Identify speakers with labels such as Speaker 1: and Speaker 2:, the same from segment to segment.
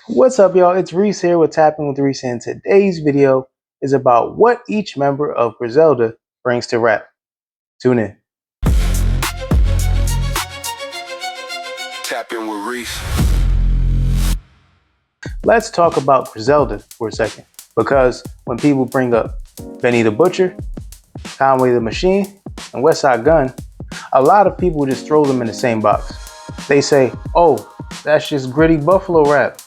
Speaker 1: What's up, y'all? It's Reese here with Tapping with Reese, and today's video is about what each member of Griselda brings to rap. Tune in.
Speaker 2: Tapping with Reese.
Speaker 1: Let's talk about Griselda for a second, because when people bring up Benny the Butcher, Conway the Machine, and Westside Gunn, a lot of people just throw them in the same box. They say, oh, that's just gritty Buffalo rap.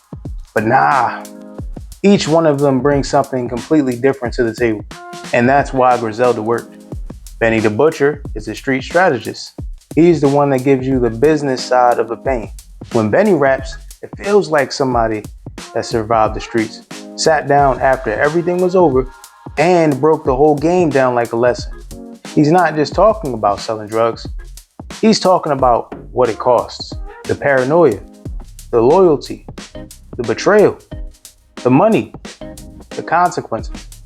Speaker 1: But nah, each one of them brings something completely different to the table. And that's why Griselda worked. Benny the Butcher is a street strategist. He's the one that gives you the business side of the pain. When Benny raps, it feels like somebody that survived the streets, sat down after everything was over, and broke the whole game down like a lesson. He's not just talking about selling drugs. He's talking about what it costs, the paranoia, the loyalty, the betrayal, the money, the consequences.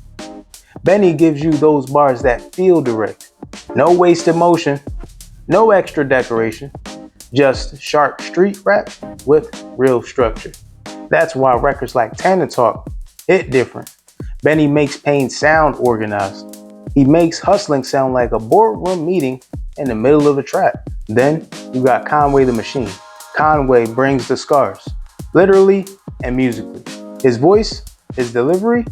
Speaker 1: Benny gives you those bars that feel direct. No wasted motion, no extra decoration, just sharp street rap with real structure. That's why records like Tana Talk hit different. Benny makes pain sound organized. He makes hustling sound like a boardroom meeting in the middle of a trap. Then you got Conway the Machine. Conway brings the scars, literally and musically. His voice, his delivery,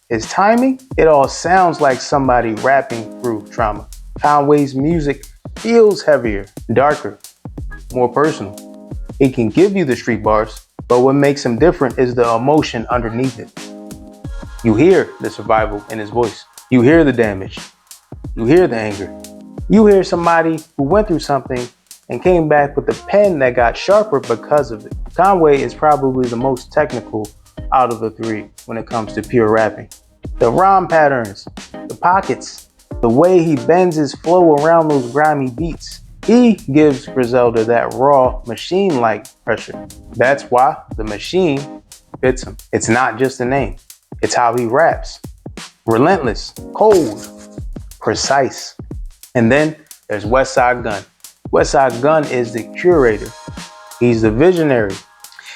Speaker 1: his timing, it all sounds like somebody rapping through trauma. Conway's music feels heavier, darker, more personal. He can give you the street bars, but what makes him different is the emotion underneath it. You hear the survival in his voice. You hear the damage. You hear the anger. You hear somebody who went through something and came back with a pen that got sharper because of it. Conway is probably the most technical out of the three when it comes to pure rapping. The rhyme patterns, the pockets, the way he bends his flow around those grimy beats. He gives Griselda that raw machine-like pressure. That's why the machine fits him. It's not just a name. It's how he raps. Relentless, cold, precise. And then there's Westside Gunn. Westside Gunn is the curator. He's the visionary.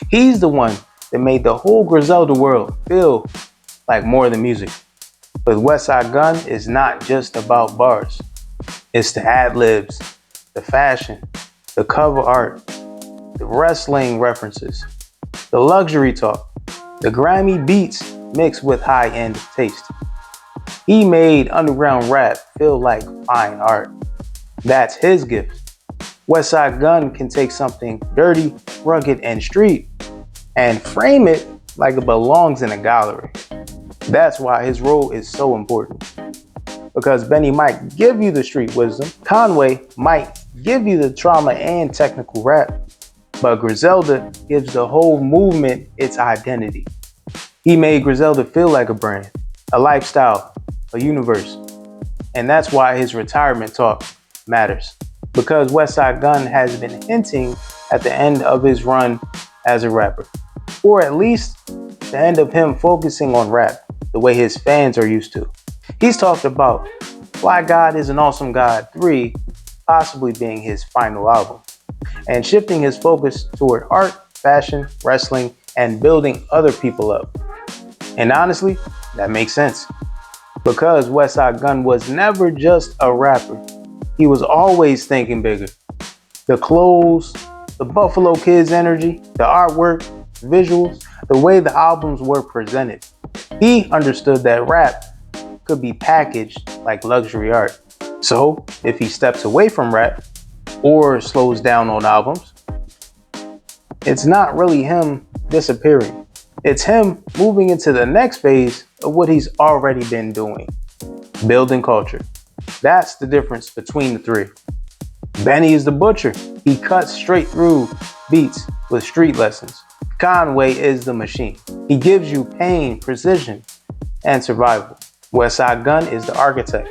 Speaker 1: He's the one that made the whole Griselda world feel like more than music. But Westside Gunn is not just about bars. It's the ad-libs, the fashion, the cover art, the wrestling references, the luxury talk, the grimy beats mixed with high-end taste. He made underground rap feel like fine art. That's his gift. Westside Gunn can take something dirty, rugged, and street and frame it like it belongs in a gallery. That's why his role is so important. Because Benny might give you the street wisdom, Conway might give you the trauma and technical rap, but Griselda gives the whole movement its identity. He made Griselda feel like a brand, a lifestyle, a universe. And that's why his retirement talk matters. Because Westside Gunn has been hinting at the end of his run as a rapper. Or at least the end of him focusing on rap, the way his fans are used to. He's talked about Why God is an Awesome God 3 possibly being his final album, and shifting his focus toward art, fashion, wrestling, and building other people up. And honestly, that makes sense. Because Westside Gunn was never just a rapper. He was always thinking bigger. The clothes, the Buffalo Kids energy, the artwork, visuals, the way the albums were presented. He understood that rap could be packaged like luxury art. So if he steps away from rap or slows down on albums, it's not really him disappearing. It's him moving into the next phase of what he's already been doing, building culture. That's the difference between the three. Benny is the butcher. He cuts straight through beats with street lessons. Conway is the machine. He gives you pain, precision, and survival. Westside Gunn is the architect.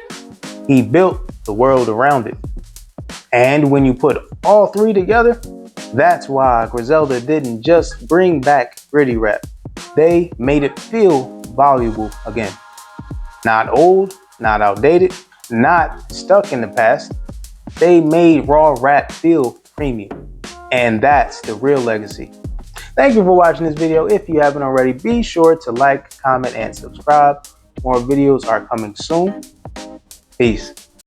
Speaker 1: He built the world around it. And when you put all three together, that's why Griselda didn't just bring back gritty rap. They made it feel valuable again. Not old, not outdated, not stuck in the past. They made raw rap feel premium. And that's the real legacy. Thank you for watching this video. If you haven't already, be sure to like, comment, and subscribe. More videos are coming soon. Peace.